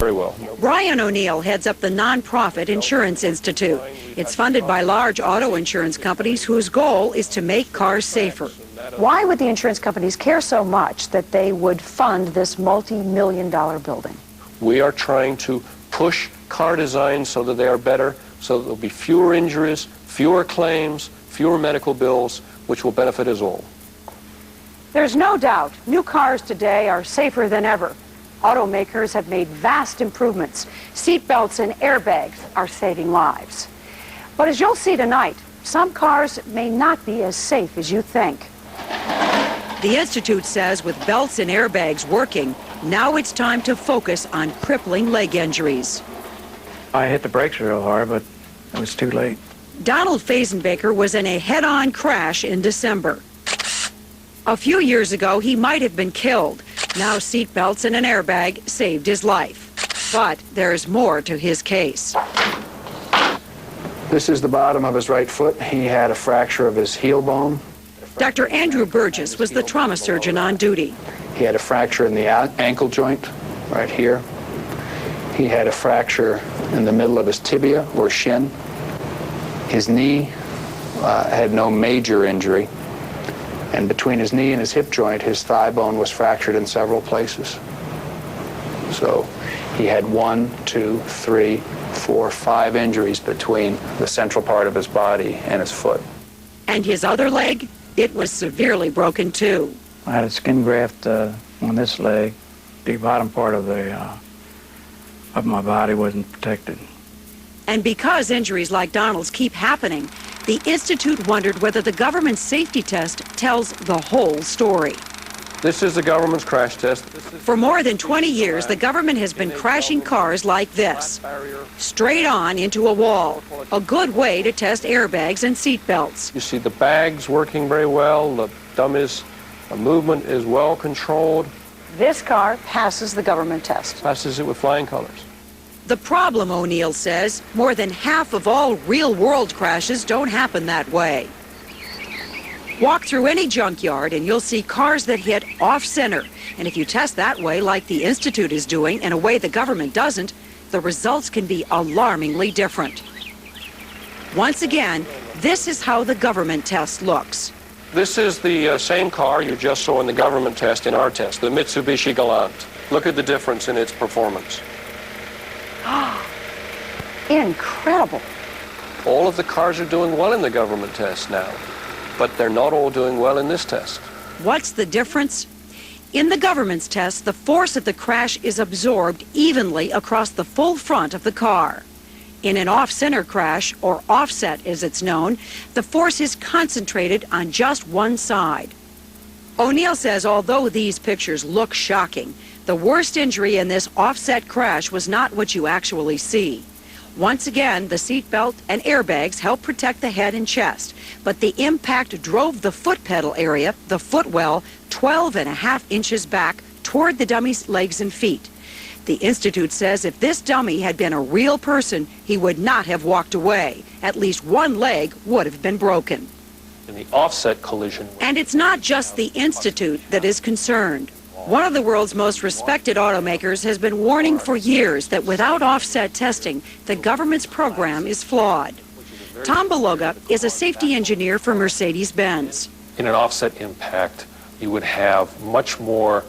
Very well. Brian O'Neill heads up the nonprofit Insurance Institute. It's funded by large auto insurance companies whose goal is to make cars safer. Why would the insurance companies care so much that they would fund this multi-million-dollar building? We are trying to push car design so that they are better, so that there will be fewer injuries, fewer claims, fewer medical bills, which will benefit us all. There's no doubt new cars today are safer than ever. Automakers have made vast improvements. Seatbelts and airbags are saving lives. But as you'll see tonight, some cars may not be as safe as you think. The Institute says with belts and airbags working, now it's time to focus on crippling leg injuries. I hit the brakes real hard, but it was too late. Donald Fazenbaker was in a head-on crash in December. A few years ago, he might have been killed. Now seatbelts and an airbag saved his life. But there's more to his case. This is the bottom of his right foot. He had a fracture of his heel bone. Dr. Andrew Burgess was the trauma surgeon on duty. He had a fracture in the ankle joint right here. He had a fracture in the middle of his tibia or shin. His knee had no major injury. And between his knee and his hip joint, his thigh bone was fractured in several places. So he had 1, 2, 3, 4, 5 injuries between the central part of his body and his foot. And his other leg? It was severely broken too. I had a skin graft on this leg. The bottom part of my body wasn't protected. And because injuries like Donald's keep happening, the Institute wondered whether the government's safety test tells the whole story. This is the government's crash test. For more than 20 years, the government has been crashing cars like this, straight on into a wall, a good way to test airbags and seat belts. You see the bags working very well, the dummies, the movement is well controlled. This car passes the government test. Passes it with flying colors. The problem, O'Neill says, more than half of all real-world crashes don't happen that way. Walk through any junkyard and you'll see cars that hit off-center. And if you test that way, like the Institute is doing, in a way the government doesn't, the results can be alarmingly different. Once again, this is how the government test looks. This is the same car you just saw in the government test in our test, the Mitsubishi Galant. Look at the difference in its performance. Incredible. All of the cars are doing well in the government test now, but they're not all doing well in this test. What's the difference? In the government's test, the force of the crash is absorbed evenly across the full front of the car. In an off-center crash, or offset as it's known, the force is concentrated on just one side. O'Neill says although these pictures look shocking, the worst injury in this offset crash was not what you actually see. Once again, the seatbelt and airbags help protect the head and chest, but the impact drove the foot pedal area, the footwell, 12.5 inches back toward the dummy's legs and feet. The Institute says if this dummy had been a real person, he would not have walked away. At least one leg would have been broken. In the offset collision. And it's not just the Institute that is concerned. One of the world's most respected automakers has been warning for years that without offset testing, the government's program is flawed. Tom Beloga is a safety engineer for Mercedes-Benz. In an offset impact, you would have much more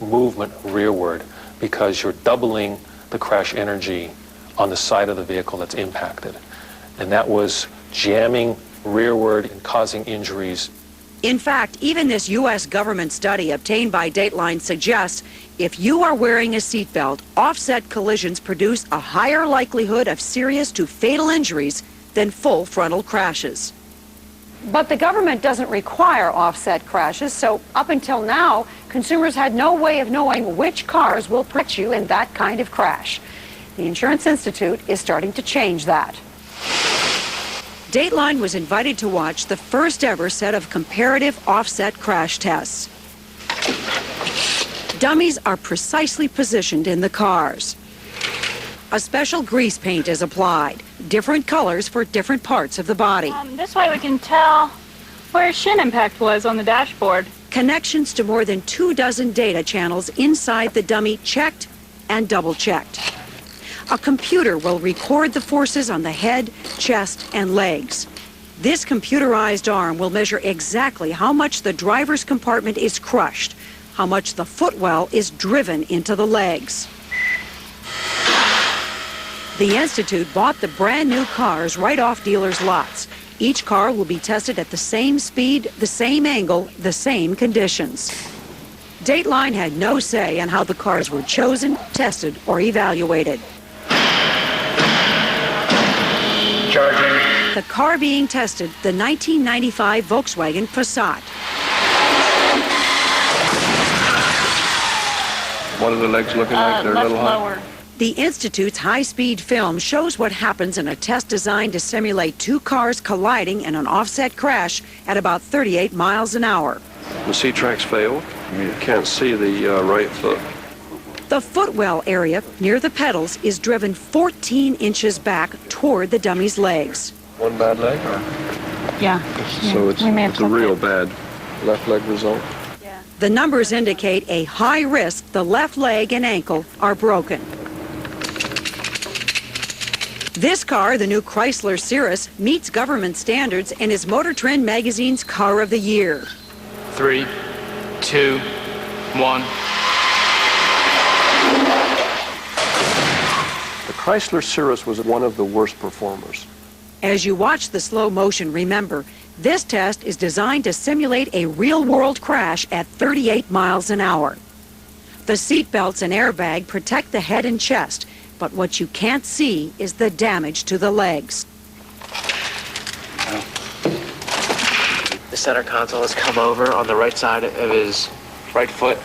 movement rearward because you're doubling the crash energy on the side of the vehicle that's impacted. And that was jamming rearward and causing injuries. In fact, even this U.S. government study obtained by Dateline suggests if you are wearing a seatbelt, offset collisions produce a higher likelihood of serious to fatal injuries than full frontal crashes. But the government doesn't require offset crashes, so up until now, consumers had no way of knowing which cars will protect you in that kind of crash. The Insurance Institute is starting to change that. Dateline was invited to watch the first ever set of comparative offset crash tests. Dummies are precisely positioned in the cars. A special grease paint is applied, different colors for different parts of the body. This way we can tell where shin impact was on the dashboard. Connections to more than 24 data channels inside the dummy checked and double-checked. A computer will record the forces on the head, chest, and legs. This computerized arm will measure exactly how much the driver's compartment is crushed, how much the footwell is driven into the legs. The Institute bought the brand new cars right off dealers' lots. Each car will be tested at the same speed, the same angle, the same conditions. Dateline had no say on how the cars were chosen, tested, or evaluated. Charging. The car being tested, the 1995 Volkswagen Passat. What are the legs looking like? They're a left little high. lower. The Institute's high-speed film shows what happens in a test designed to simulate two cars colliding in an offset crash at about 38 miles an hour. The C-tracks failed. You can't see the right foot. The footwell area near the pedals is driven 14 inches back toward the dummy's legs. One bad leg? Yeah. So it's we may have a real bad left leg result. The numbers indicate a high risk the left leg and ankle are broken. This car, the new Chrysler Cirrus, meets government standards and is Motor Trend magazine's Car of the Year. 3, 2, 1. The Chrysler Cirrus was one of the worst performers. As you watch the slow motion, remember, this test is designed to simulate a real-world crash at 38 miles an hour. The seat belts and airbag protect the head and chest, but what you can't see is the damage to the legs. The center console has come over on the right side of his right foot.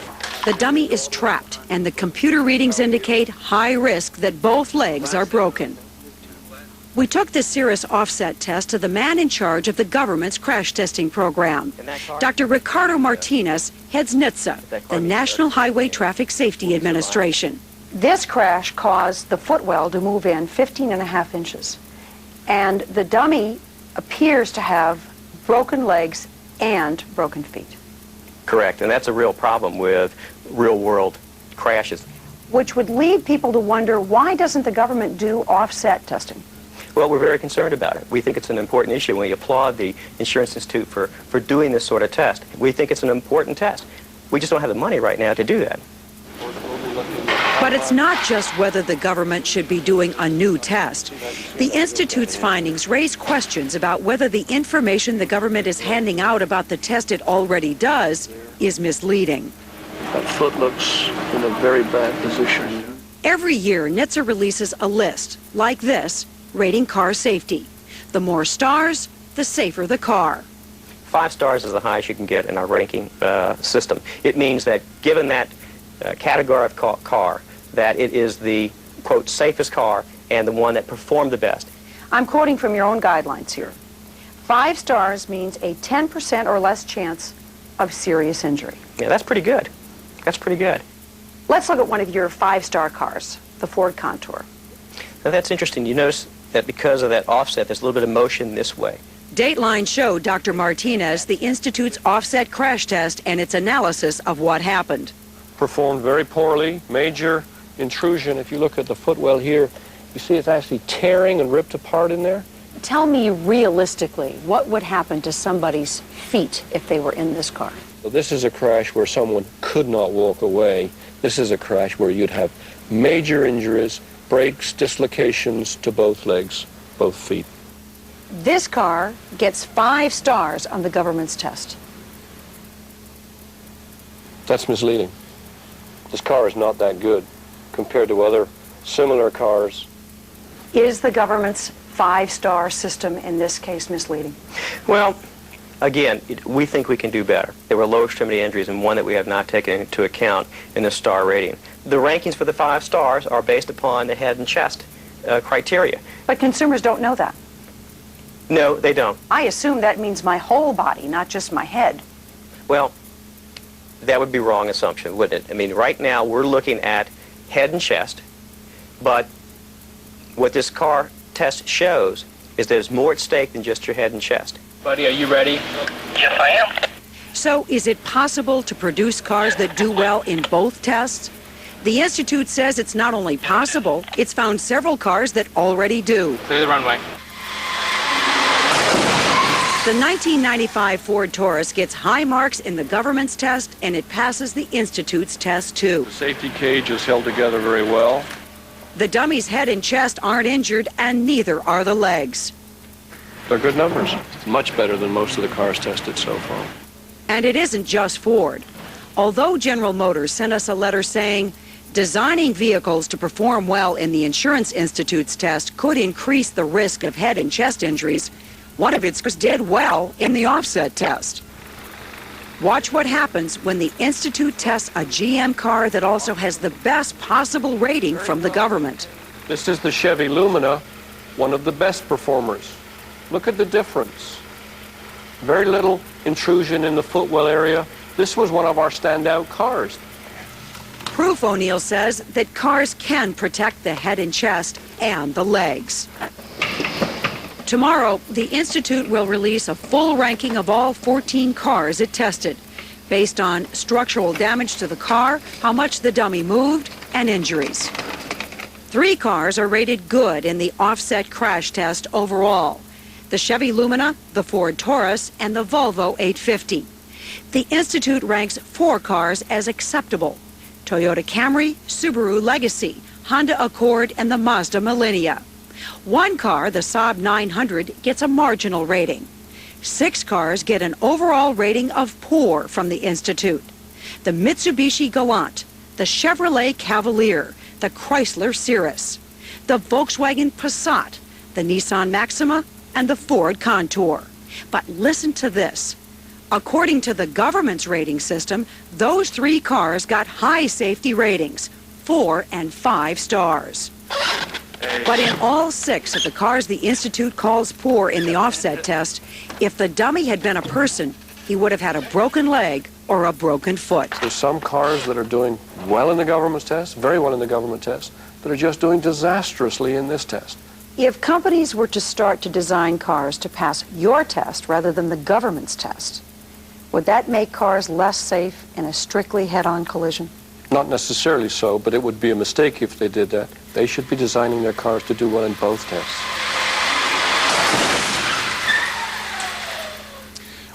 The dummy is trapped, and the computer readings indicate high risk that both legs are broken. We took the Cirrus offset test to the man in charge of the government's crash testing program. Dr. Ricardo Martinez heads NHTSA, the National Highway Traffic Safety Administration. This crash caused the footwell to move in 15.5 inches, and the dummy appears to have broken legs and broken feet. Correct, and that's a real problem with real-world crashes. Which would lead people to wonder, why doesn't the government do offset testing? Well, we're very concerned about it. We think it's an important issue. We applaud the Insurance Institute for doing this sort of test. We think it's an important test. We just don't have the money right now to do that. But it's not just whether the government should be doing a new test. The Institute's findings raise questions about whether the information the government is handing out about the test it already does is misleading. That foot looks in a very bad position. Every year, NHTSA releases a list, like this, rating car safety. The more stars, the safer the car. 5 stars is the highest you can get in our ranking system. It means that given that category of car, that it is the, quote, safest car and the one that performed the best. I'm quoting from your own guidelines here. 5 stars means a 10% or less chance of serious injury. Yeah, that's pretty good. That's pretty good. Let's look at one of your 5-star cars, the Ford Contour. Now that's interesting. You notice that because of that offset, there's a little bit of motion this way. Dateline showed Dr. Martinez the Institute's offset crash test and its analysis of what happened. Performed very poorly, major intrusion. If you look at the footwell here, you see it's actually tearing and ripped apart in there. Tell me realistically, what would happen to somebody's feet if they were in this car? So this is a crash where someone could not walk away. This is a crash where you'd have major injuries, breaks, dislocations to both legs, both feet. This car gets 5 stars on the government's test. That's misleading. This car is not that good compared to other similar cars. Is the government's 5-star system in this case misleading? Well, again, we think we can do better. There were lower extremity injuries and one that we have not taken into account in the star rating. The rankings for the 5 stars are based upon the head and chest criteria. But consumers don't know that. No, they don't. I assume that means my whole body, not just my head. Well, that would be a wrong assumption, wouldn't it? I mean, right now we're looking at head and chest, but what this car test shows is there's more at stake than just your head and chest. Buddy, are you ready? Yes, I am. So is it possible to produce cars that do well in both tests? The Institute says it's not only possible, it's found several cars that already do. Clear the runway. The 1995 Ford Taurus gets high marks in the government's test, and it passes the Institute's test, too. The safety cage is held together very well. The dummy's head and chest aren't injured, and neither are the legs. They're good numbers. Much better than most of the cars tested so far. And it isn't just Ford. Although General Motors sent us a letter saying designing vehicles to perform well in the Insurance Institute's test could increase the risk of head and chest injuries, one of its cars did well in the offset test. Watch what happens when the Institute tests a GM car that also has the best possible rating from the government. This is the Chevy Lumina, one of the best performers. Look at the difference. Very little intrusion in the footwell area. This was one of our standout cars. Proof, O'Neill says, that cars can protect the head and chest and the legs. Tomorrow, the Institute will release a full ranking of all 14 cars it tested, based on structural damage to the car, how much the dummy moved, and injuries. 3 cars are rated good in the offset crash test overall: the Chevy Lumina, the Ford Taurus, and the Volvo 850. The Institute ranks 4 cars as acceptable: Toyota Camry, Subaru Legacy, Honda Accord, and the Mazda Millennia. 1 car, the Saab 900, gets a marginal rating. 6 cars get an overall rating of poor from the Institute: the Mitsubishi Galant, the Chevrolet Cavalier, the Chrysler Cirrus, the Volkswagen Passat, the Nissan Maxima, and the Ford Contour. But listen to this. According to the government's rating system, those 3 cars got high safety ratings, 4 and 5 stars. But in all 6 of the cars the Institute calls poor in the offset test, if the dummy had been a person, he would have had a broken leg or a broken foot. There's some cars that are doing well in the government's test, very well in the government test, that are just doing disastrously in this test. If companies were to start to design cars to pass your test rather than the government's test, would that make cars less safe in a strictly head-on collision? Not necessarily so, but it would be a mistake if they did that. They should be designing their cars to do well in both tests.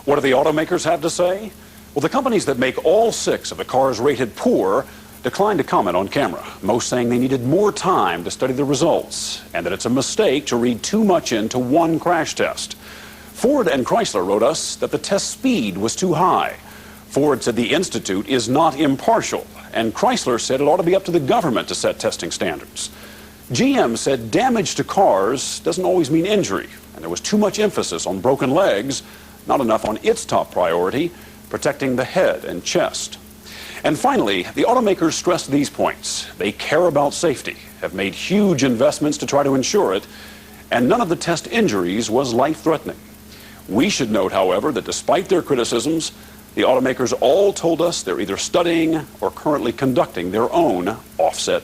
What do the automakers have to say? Well, the companies that make all 6 of the cars rated poor declined to comment on camera, most saying they needed more time to study the results and that it's a mistake to read too much into one crash test. Ford and Chrysler wrote us that the test speed was too high. Ford said the Institute is not impartial, and Chrysler said it ought to be up to the government to set testing standards. GM said damage to cars doesn't always mean injury, and there was too much emphasis on broken legs, not enough on its top priority, protecting the head and chest. And finally, the automakers stressed these points. They care about safety, have made huge investments to try to ensure it, and none of the test injuries was life-threatening. We should note, however, that despite their criticisms, the automakers all told us they're either studying or currently conducting their own offset